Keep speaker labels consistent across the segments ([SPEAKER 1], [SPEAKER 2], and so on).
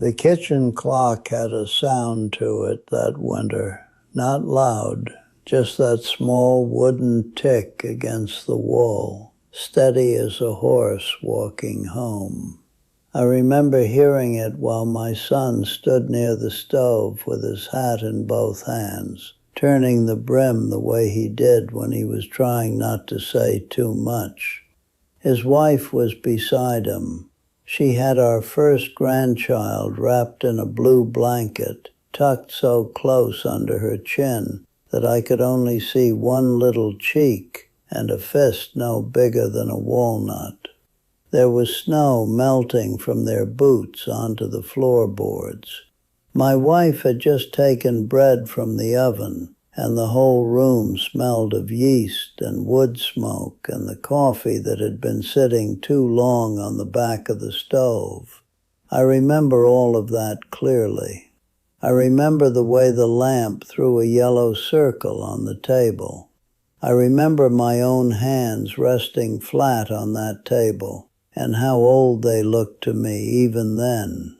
[SPEAKER 1] The kitchen clock had a sound to it that winter, not loud, just that small wooden tick against the wall, steady as a horse walking home. I remember hearing it while my son stood near the stove with his hat in both hands, turning the brim the way he did when he was trying not to say too much. His wife was beside him. She had our first grandchild wrapped in a blue blanket, tucked so close under her chin that I could only see one little cheek and a fist no bigger than a walnut. There was snow melting from their boots onto the floorboards. My wife had just taken bread from the oven, and the whole room smelled of yeast and wood smoke and the coffee that had been sitting too long on the back of the stove. I remember all of that clearly. I remember the way the lamp threw a yellow circle on the table. I remember my own hands resting flat on that table, and how old they looked to me even then.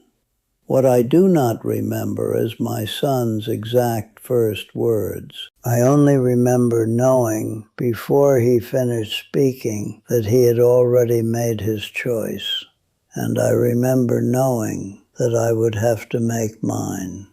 [SPEAKER 1] What I do not remember is my son's exact first words. I only remember knowing before he finished speaking that he had already made his choice, and I remember knowing that I would have to make mine.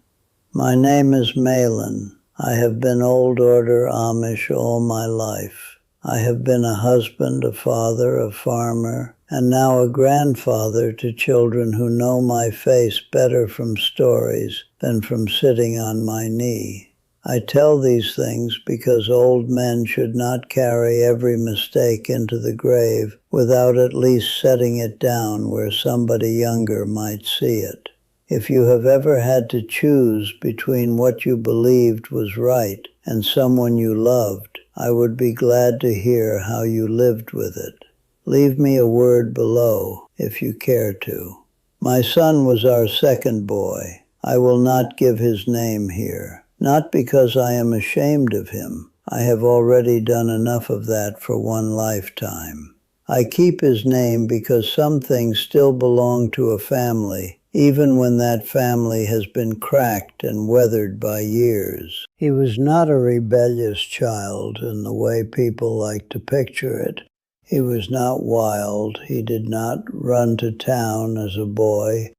[SPEAKER 1] My name is Malin. I have been Old Order Amish all my life. I have been a husband, a father, a farmer, and now a grandfather to children who know my face better from stories than from sitting on my knee. I tell these things because old men should not carry every mistake into the grave without at least setting it down where somebody younger might see it. If you have ever had to choose between what you believed was right and someone you loved, I would be glad to hear how you lived with it. Leave me a word below, if you care to. My son was our second boy. I will not give his name here, not because I am ashamed of him. I have already done enough of that for one lifetime. I keep his name because some things still belong to a family, even when that family has been cracked and weathered by years. He was not a rebellious child in the way people like to picture it. He was not wild. He did not run to town as a boy,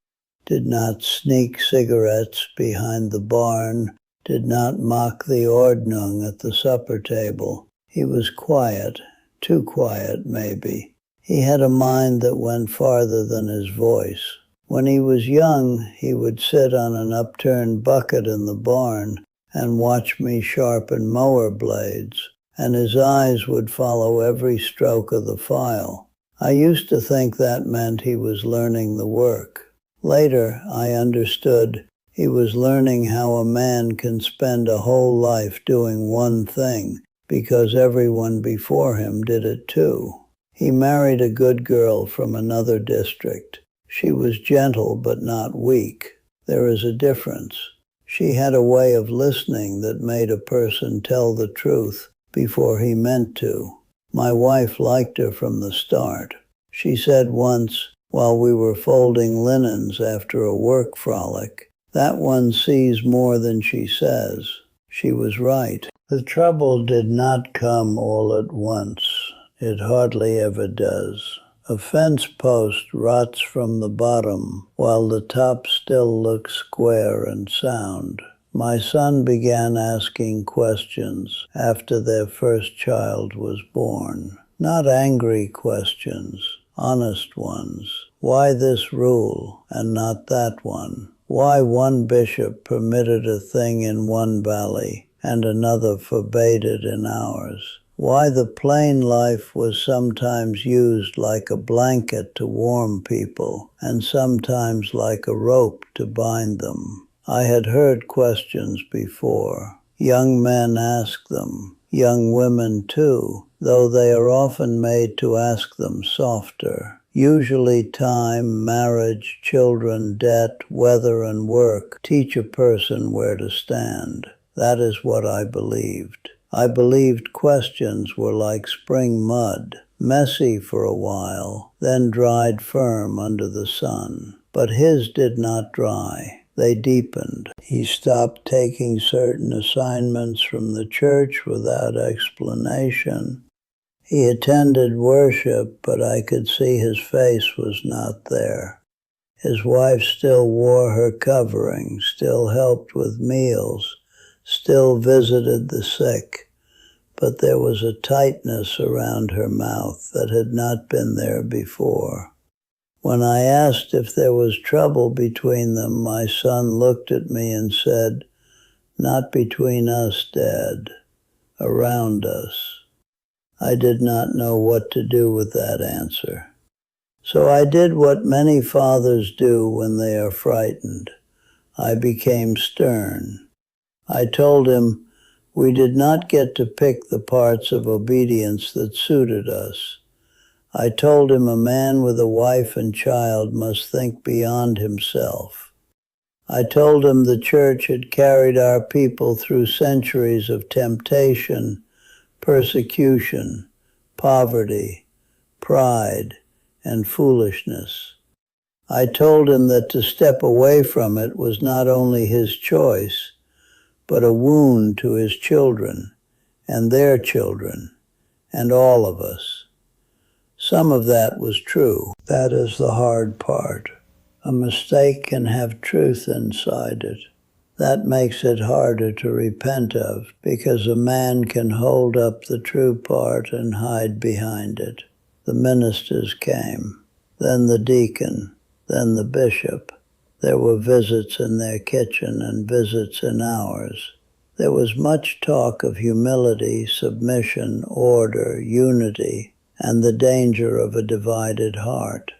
[SPEAKER 1] did not sneak cigarettes behind the barn, did not mock the Ordnung at the supper table. He was quiet, too quiet maybe. He had a mind that went farther than his voice. When he was young, he would sit on an upturned bucket in the barn and watch me sharpen mower blades, and his eyes would follow every stroke of the file. I used to think that meant he was learning the work. Later, I understood he was learning how a man can spend a whole life doing one thing because everyone before him did it too. He married a good girl from another district. She was gentle but not weak. There is a difference. She had a way of listening that made a person tell the truth before he meant to. My wife liked her from the start. She said once, while we were folding linens after a work frolic, "That one sees more than she says." She was right. The trouble did not come all at once. It hardly ever does. A fence post rots from the bottom while the top still looks square and sound. My son began asking questions after their first child was born. Not angry questions, honest ones. Why this rule and not that one? Why one bishop permitted a thing in one valley and another forbade it in ours? Why the plain life was sometimes used like a blanket to warm people and sometimes like a rope to bind them? I had heard questions before. Young men ask them, young women too, though they are often made to ask them softer. Usually time, marriage, children, debt, weather, and work teach a person where to stand. That is what I believed. I believed questions were like spring mud, messy for a while, then dried firm under the sun. but his did not dry. They deepened. He stopped taking certain assignments from the church without explanation. He attended worship, but I could see his face was not there. His wife still wore her covering, still helped with meals, still visited the sick, but there was a tightness around her mouth that had not been there before. When I asked if there was trouble between them, my son looked at me and said, "Not between us, Dad, around us." I did not know what to do with that answer. So I did what many fathers do when they are frightened. I became stern. I told him we did not get to pick the parts of obedience that suited us. I told him a man with a wife and child must think beyond himself. I told him the church had carried our people through centuries of temptation, persecution, poverty, pride, and foolishness. I told him that to step away from it was not only his choice, but a wound to his children and their children and all of us. Some of that was true. That is the hard part. A mistake can have truth inside it. That makes it harder to repent of, because a man can hold up the true part and hide behind it. The ministers came, then the deacon, then the bishop. There were visits in their kitchen and visits in ours. There was much talk of humility, submission, order, unity, and the danger of a divided heart.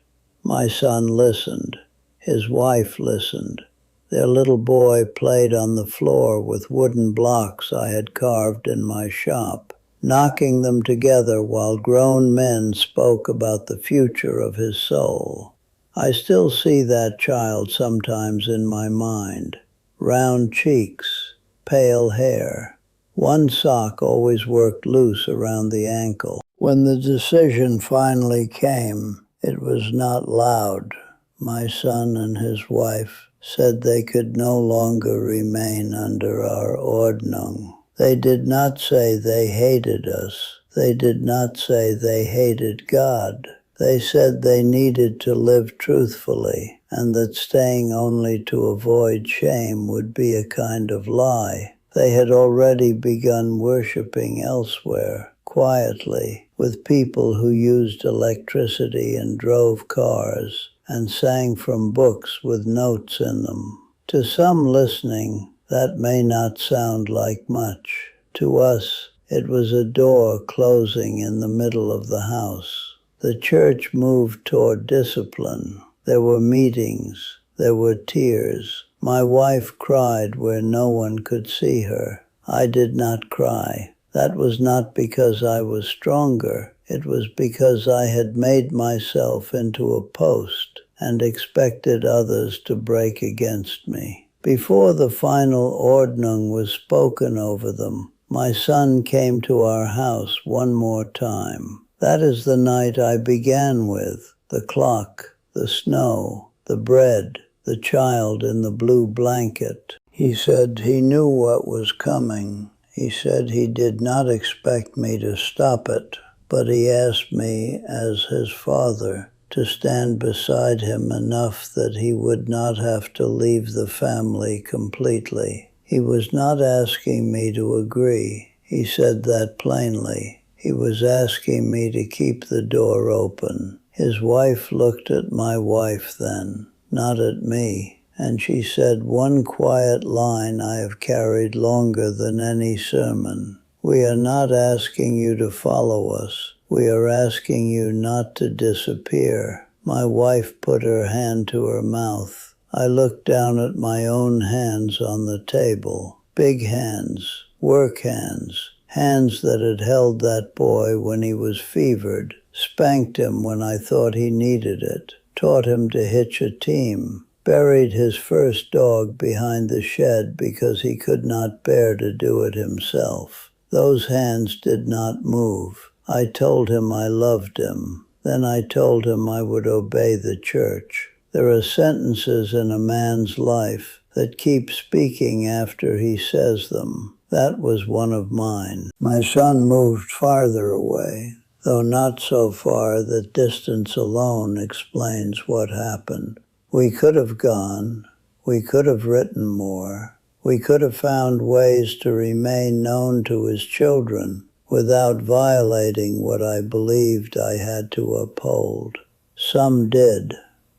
[SPEAKER 1] My son listened. His wife listened. Their little boy played on the floor with wooden blocks I had carved in my shop, knocking them together while grown men spoke about the future of his soul. I still see that child sometimes in my mind. Round cheeks, pale hair. One sock always worked loose around the ankle. When the decision finally came, it was not loud. My son and his wife said they could no longer remain under our Ordnung. They did not say they hated us. They did not say they hated God. They said they needed to live truthfully, and that staying only to avoid shame would be a kind of lie. They had already begun worshiping elsewhere, quietly, with people who used electricity and drove cars, and sang from books with notes in them. To some listening, that may not sound like much. To us, it was a door closing in the middle of the house. The church moved toward discipline. There were meetings. There were tears. My wife cried where no one could see her. I did not cry. That was not because I was stronger. It was because I had made myself into a post and expected others to break against me. Before the final Ordnung was spoken over them, my son came to our house one more time. That is the night I began with, the clock, the snow, the bread, the child in the blue blanket. He said he knew what was coming. He said he did not expect me to stop it, but he asked me, as his father, to stand beside him enough that he would not have to leave the family completely. He was not asking me to agree. He said that plainly. He was asking me to keep the door open. His wife looked at my wife then, not at me, and she said one quiet line I have carried longer than any sermon. We are not asking you to follow us. We are asking you not to disappear. My wife put her hand to her mouth. I looked down at my own hands on the table. Big hands, work hands, hands that had held that boy when he was fevered, spanked him when I thought he needed it, taught him to hitch a team, buried his first dog behind the shed because he could not bear to do it himself. Those hands did not move. I told him I loved him. Then I told him I would obey the church. There are sentences in a man's life that keep speaking after he says them. That was one of mine. My son moved farther away, though not so far that distance alone explains what happened. We could have gone. We could have written more. We could have found ways to remain known to his children without violating what I believed I had to uphold. Some did.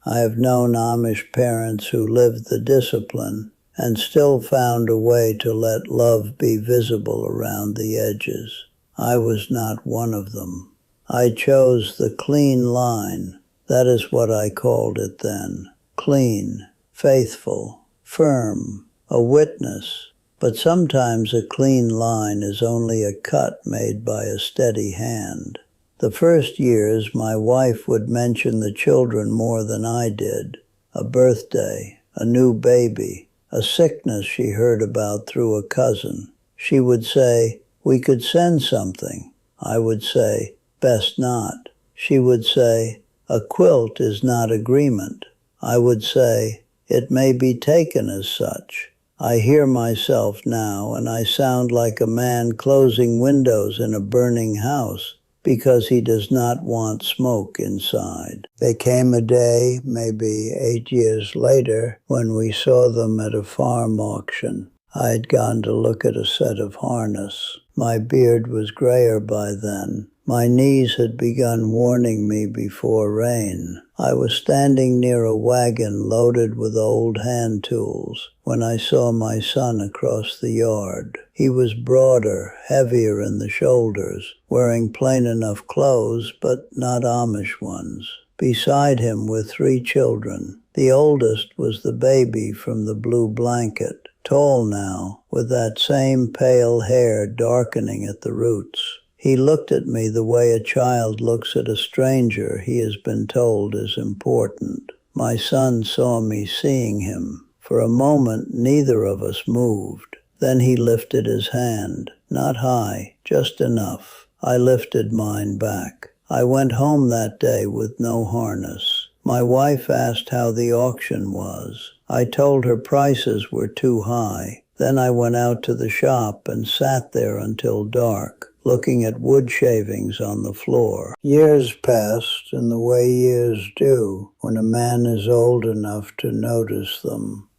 [SPEAKER 1] I have known Amish parents who lived the discipline and still found a way to let love be visible around the edges. I was not one of them. I chose the clean line. That is what I called it then. Clean, faithful, firm, a witness. But sometimes a clean line is only a cut made by a steady hand. The first years, my wife would mention the children more than I did. A birthday, a new baby, a sickness she heard about through a cousin. She would say, "We could send something." I would say, "Best not." She would say, "A quilt is not agreement." I would say, "It may be taken as such." I hear myself now, and I sound like a man closing windows in a burning house because he does not want smoke inside. There came a day, maybe 8 years later, when we saw them at a farm auction. I had gone to look at a set of harness. My beard was grayer by then. My knees had begun warning me before rain. I was standing near a wagon loaded with old hand tools when I saw my son across the yard. He was broader, heavier in the shoulders, wearing plain enough clothes, but not Amish ones. Beside him were 3 children. The oldest was the baby from the blue blanket, tall now, with that same pale hair darkening at the roots. He looked at me the way a child looks at a stranger he has been told is important. My son saw me seeing him. For a moment, neither of us moved. Then he lifted his hand, not high, just enough. I lifted mine back. I went home that day with no harness. My wife asked how the auction was. I told her prices were too high. Then I went out to the shop and sat there until dark, looking at wood shavings on the floor. Years passed in the way years do when a man is old enough to notice them.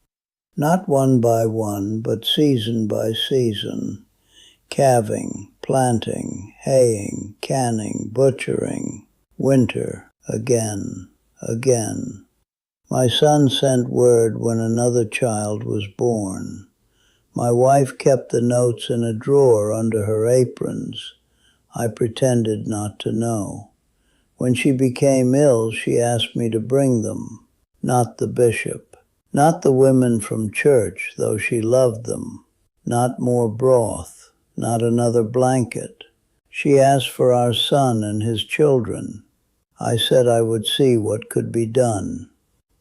[SPEAKER 1] Not one by one, but season by season. Calving, planting, haying, canning, butchering. Winter, again, again. My son sent word when another child was born. My wife kept the notes in a drawer under her aprons. I pretended not to know. When she became ill, she asked me to bring them. Not the bishop. Not the women from church, though she loved them. Not more broth. Not another blanket. She asked for our son and his children. I said I would see what could be done.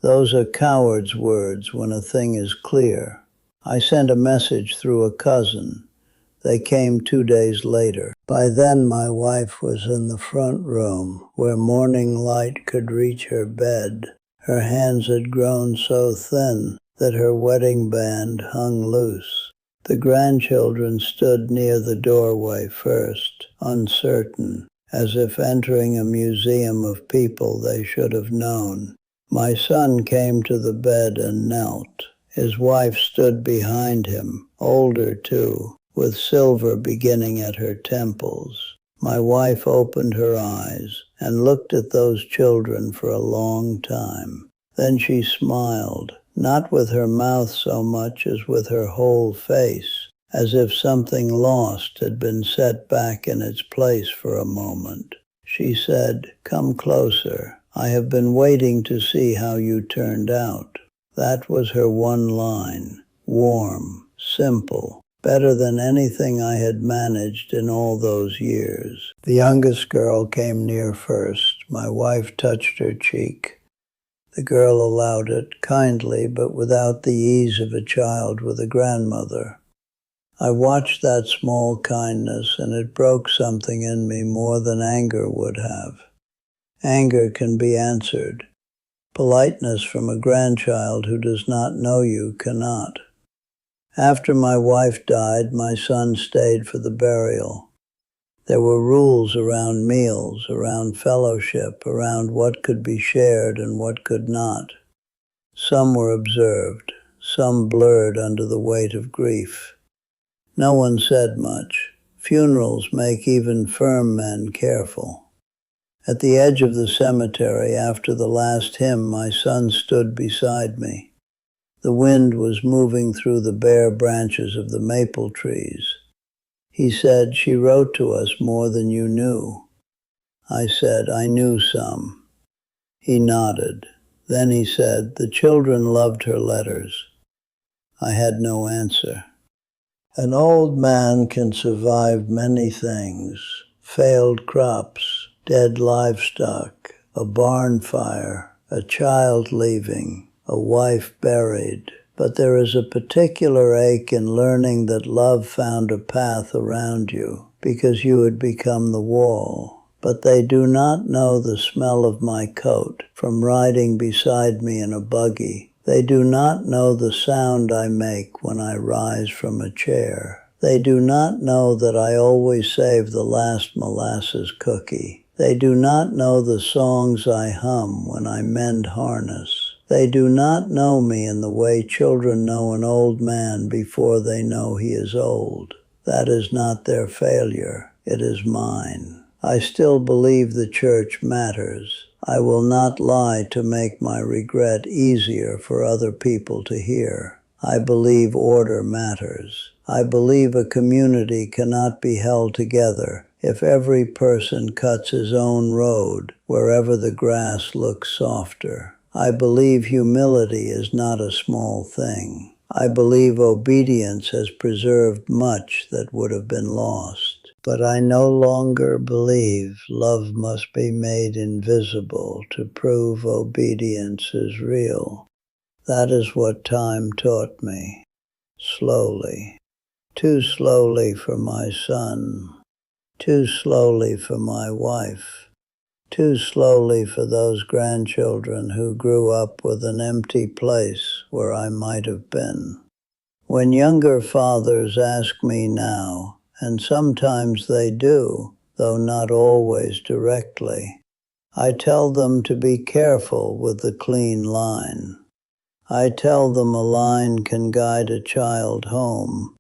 [SPEAKER 1] Those are cowards' words when a thing is clear. I sent a message through a cousin. They came 2 days later. By then my wife was in the front room, where morning light could reach her bed. Her hands had grown so thin that her wedding band hung loose. The grandchildren stood near the doorway first, uncertain, as if entering a museum of people they should have known. My son came to the bed and knelt. His wife stood behind him, older too, with silver beginning at her temples. My wife opened her eyes and looked at those children for a long time. Then she smiled, not with her mouth so much as with her whole face, as if something lost had been set back in its place for a moment. She said, "Come closer. I have been waiting to see how you turned out." That was her one line, warm, simple, better than anything I had managed in all those years. The youngest girl came near first. My wife touched her cheek. The girl allowed it, kindly, but without the ease of a child with a grandmother. I watched that small kindness, and it broke something in me more than anger would have. Anger can be answered, Politeness from a grandchild who does not know you cannot. After my wife died, my son stayed for the burial. There were rules around meals, around fellowship, around what could be shared and what could not. Some were observed, some blurred under the weight of grief. No one said much. Funerals make even firm men careful. At the edge of the cemetery, after the last hymn, my son stood beside me. The wind was moving through the bare branches of the maple trees. He said, "She wrote to us more than you knew." I said, "I knew some." He nodded. Then he said, "The children loved her letters." I had no answer. An old man can survive many things: failed crops, dead livestock, a barn fire, a child leaving, a wife buried. But there is a particular ache in learning that love found a path around you because you had become the wall. But they do not know the smell of my coat from riding beside me in a buggy. They do not know the sound I make when I rise from a chair. They do not know that I always save the last molasses cookie. They do not know the songs I hum when I mend harness. They do not know me in the way children know an old man before they know he is old. That is not their failure. It is mine. I still believe the church matters. I will not lie to make my regret easier for other people to hear. I believe order matters. I believe a community cannot be held together if every person cuts his own road wherever the grass looks softer. I believe humility is not a small thing. I believe obedience has preserved much that would have been lost. But I no longer believe love must be made invisible to prove obedience is real. That is what time taught me. Slowly. Too slowly for my son. Too slowly for my wife. Too slowly for those grandchildren who grew up with an empty place where I might have been. When younger fathers ask me now, and sometimes they do, though not always directly, I tell them to be careful with the clean line. I tell them a line can guide a child home,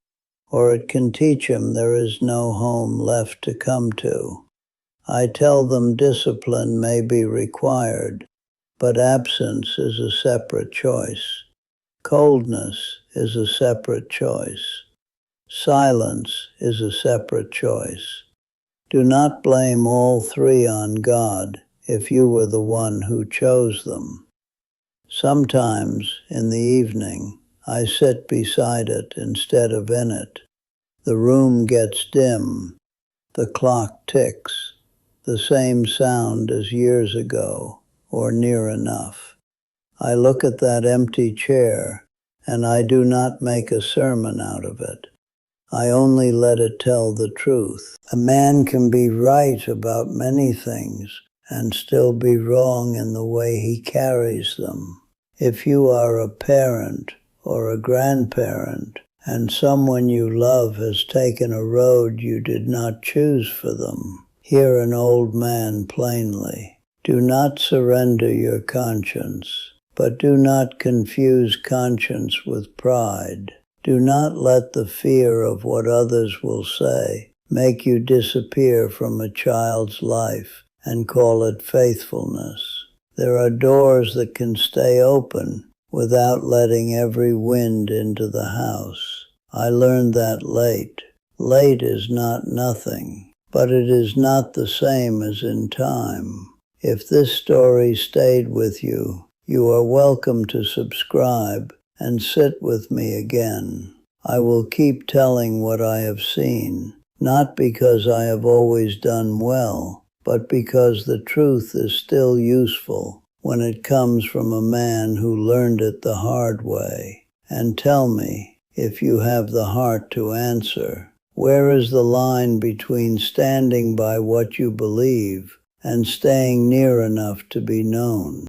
[SPEAKER 1] or it can teach him there is no home left to come to. I tell them discipline may be required, but absence is a separate choice. Coldness is a separate choice. Silence is a separate choice. Do not blame all three on God if you were the one who chose them. Sometimes, in the evening, I sit beside it instead of in it. The room gets dim. The clock ticks. The same sound as years ago, or near enough. I look at that empty chair, and I do not make a sermon out of it. I only let it tell the truth. A man can be right about many things and still be wrong in the way he carries them. If you are a parent or a grandparent and someone you love has taken a road you did not choose for them, hear an old man plainly. Do not surrender your conscience, but do not confuse conscience with pride. Do not let the fear of what others will say make you disappear from a child's life and call it faithfulness. There are doors that can stay open without letting every wind into the house. I learned that late. Late is not nothing, but it is not the same as in time. If this story stayed with you, you are welcome to subscribe and sit with me again. I will keep telling what I have seen, not because I have always done well, but because the truth is still useful when it comes from a man who learned it the hard way. And tell me, if you have the heart to answer, where is the line between standing by what you believe and staying near enough to be known?